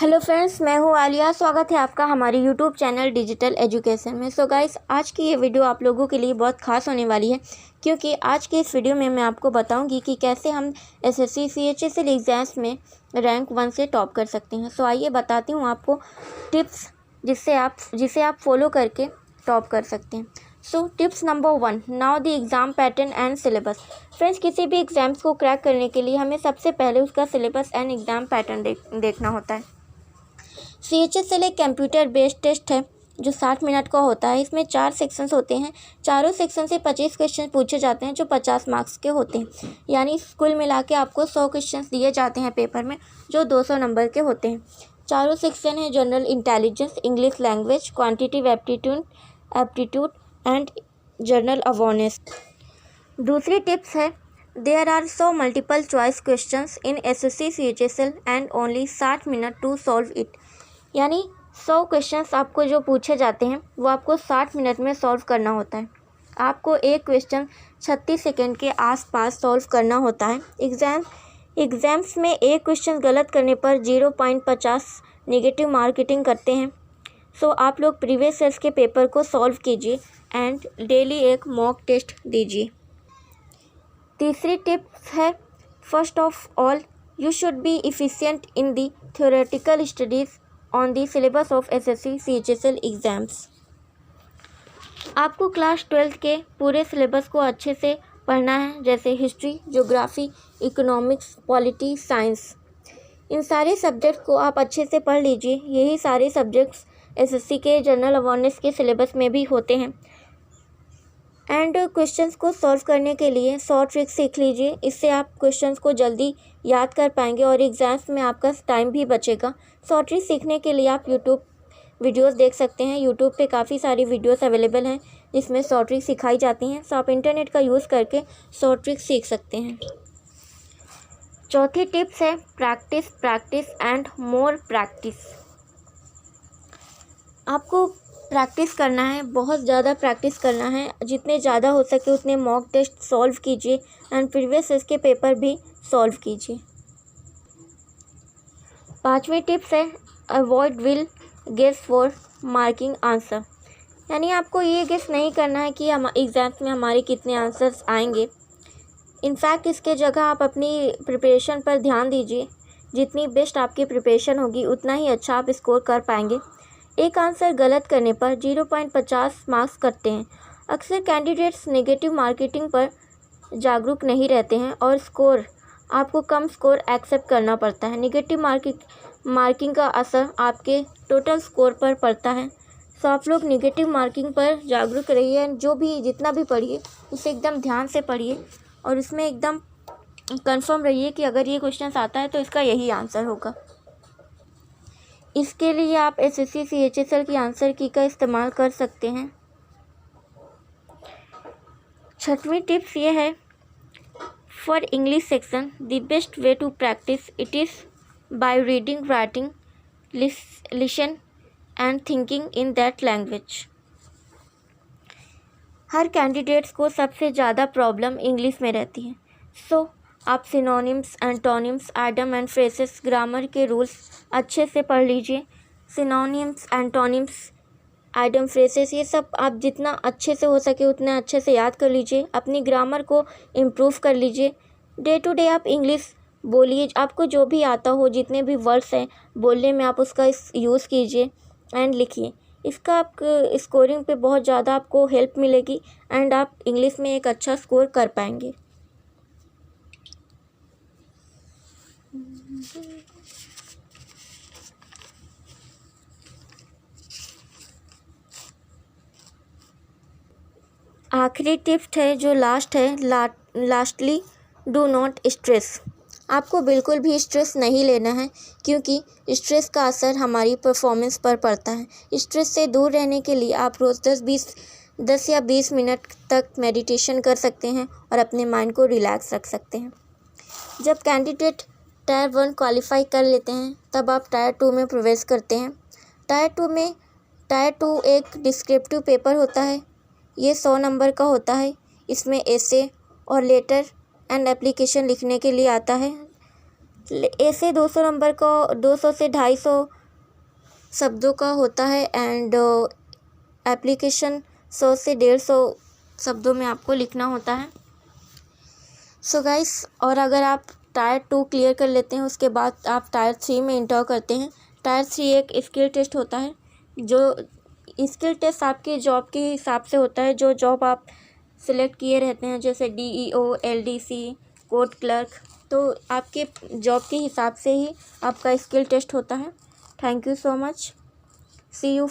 Hello friends, मैं हूँ आलिया। स्वागत है आपका हमारे यूट्यूब चैनल डिजिटल एजुकेशन में। सो गाइस, आज की ये वीडियो आप लोगों के लिए बहुत खास होने वाली है, क्योंकि आज के इस वीडियो में मैं आपको बताऊंगी कि कैसे हम एसएससी सीएचएसएल एग्ज़ाम्स में रैंक 1 से टॉप कर सकते हैं। सो आइए बताती हूँ आपको टिप्स जिसे आप फॉलो करके टॉप कर सकते हैं। So tips number 1, now the exam pattern and syllabus. Friends, किसी भी एग्ज़ाम्स को क्रैक करने के लिए हमें सबसे पहले उसका सिलेबस एंड एग्ज़ाम पैटर्न देखना होता है। सीएचएसएल एक कंप्यूटर बेस्ड टेस्ट है जो 60 मिनट का होता है। इसमें 4 सेक्शंस होते हैं। चारों सेक्शन से 25 क्वेश्चन पूछे जाते हैं जो 50 मार्क्स के होते हैं। यानी कुल मिला के आपको 100 क्वेश्चन दिए जाते हैं पेपर में, जो 200 नंबर के होते हैं। चारों सेक्शन है general intelligence, English language, quantitative aptitude and general awareness. दूसरी टिप्स है, there are so multiple choice questions in SSC CHSL and only 60 minute to solve it. यानी 100 क्वेश्चंस आपको जो पूछे जाते हैं वो आपको 60 मिनट में सॉल्व करना होता है। आपको एक क्वेश्चन 36 सेकंड के आसपास सॉल्व करना होता है। एग्ज़ाम्स में एक क्वेश्चन गलत करने पर 0.50 नेगेटिव मार्किंग करते हैं। सो आप लोग प्रीवियस ईयर्स के पेपर को सॉल्व कीजिए एंड डेली एक मॉक टेस्ट दीजिए। तीसरी टिप्स है, first of all you should be efficient in the theoretical studies on the syllabus of SSC CHSL exams. आपको क्लास 12 के पूरे सिलेबस को अच्छे से पढ़ना है, जैसे history, geography, economics, polity, science. इन सारे सब्जेक्ट को आप अच्छे से पढ़ लीजिए। यही सारे सब्जेक्ट्स एसएससी के जनरल अवेयरनेस के सिलेबस में भी होते हैं। एंड क्वेश्चंस को सॉल्व करने के लिए शॉर्ट ट्रिक सीख लीजिए। इससे आप क्वेश्चंस को जल्दी याद कर पाएंगे और एग्ज़ाम्स में आपका टाइम भी बचेगा। शॉर्ट ट्रिक सीखने के लिए आप यूट्यूब वीडियोस देख सकते हैं। यूट्यूब पे काफ़ी सारी वीडियोस अवेलेबल हैं जिसमें शॉर्ट ट्रिक सिखाई जाती हैं। सो आप इंटरनेट का यूज़ करके शॉर्ट ट्रिक सीख सकते हैं। चौथी टिप्स है, प्रैक्टिस एंड मोर प्रैक्टिस। आपको प्रैक्टिस करना है, बहुत ज़्यादा प्रैक्टिस करना है। जितने ज़्यादा हो सके उतने मॉक टेस्ट सॉल्व कीजिए एंड प्रीवियस ईयर्स के पेपर भी सॉल्व कीजिए। पांचवी टिप्स है, avoid will guess for marking answer. यानी आपको ये गेस नहीं करना है कि हम एग्ज़ाम्स में हमारे कितने आंसर्स आएंगे। इनफैक्ट इसके जगह आप अपनी प्रिपरेशन पर ध्यान दीजिए। जितनी बेस्ट आपकी प्रिपरेशन होगी उतना ही अच्छा आप स्कोर कर पाएंगे। एक आंसर गलत करने पर 0.50 मार्क्स करते हैं। अक्सर कैंडिडेट्स नेगेटिव मार्किंग पर जागरूक नहीं रहते हैं और आपको कम स्कोर एक्सेप्ट करना पड़ता है। नेगेटिव मार्किंग का असर आपके टोटल स्कोर पर पड़ता है। सो आप लोग नेगेटिव मार्किंग पर जागरूक रहिए। जितना भी पढ़िए उसे एकदम ध्यान से पढ़िए और उसमें एकदम कंफर्म रहिए कि अगर ये क्वेश्चन आता है तो इसका यही आंसर होगा। इसके लिए आप एसएससी सीएचएसएल की आंसर की का इस्तेमाल कर सकते हैं। छठवीं टिप्स ये है, for English section the best way to practice it is by reading, writing, listen and thinking in that language. हर कैंडिडेट्स को सबसे ज़्यादा प्रॉब्लम इंग्लिश में रहती है। सो आप synonyms, antonyms, idiom and phrases, grammar के रूल्स अच्छे से पढ़ लीजिए। सिनोनिम्स, एंटोनिम्स, आइडम, फ्रेसेस, ये सब आप जितना अच्छे से हो सके उतना अच्छे से याद कर लीजिए। अपनी ग्रामर को इम्प्रूव कर लीजिए। डे टू डे आप इंग्लिश बोलिए। आपको जो भी आता हो, जितने भी वर्ड्स हैं बोलने में, आप उसका यूज़ कीजिए एंड लिखिए। इसका आप स्कोरिंग पे बहुत ज़्यादा आपको हेल्प मिलेगी एंड आप इंग्लिश में एक अच्छा स्कोर कर पाएंगे। आखिरी टिप्स है जो लास्टली डू नॉट स्ट्रेस। आपको बिल्कुल भी स्ट्रेस नहीं लेना है, क्योंकि स्ट्रेस का असर हमारी परफॉर्मेंस पर पड़ता है। स्ट्रेस से दूर रहने के लिए आप रोज़ 10 या 20 मिनट तक मेडिटेशन कर सकते हैं और अपने माइंड को रिलैक्स रख सकते हैं। जब कैंडिडेट टायर 1 क्वालिफाई कर लेते हैं तब आप टायर 2 में प्रवेश करते हैं। टायर 2 एक डिस्क्रिप्टिव पेपर होता है। ये 100 नंबर का होता है। इसमें एसे और लेटर एंड एप्लीकेशन लिखने के लिए आता है। ऐसे 200 नंबर का 200 से 250 शब्दों का होता है। एंड एप्लीकेशन 100 से 150 शब्दों में आपको लिखना होता है। सो गाइस, और अगर आप टायर 2 क्लियर कर लेते हैं, उसके बाद आप टायर 3 में इंटर करते हैं। टायर 3 एक स्किल टेस्ट होता है। जो स्किल टेस्ट आपके जॉब के हिसाब से होता है, जो जॉब आप सिलेक्ट किए रहते हैं, जैसे DEO, LDC, कोड क्लर्क, तो आपके जॉब के हिसाब से ही आपका स्किल टेस्ट होता है। Thank you so much. See you.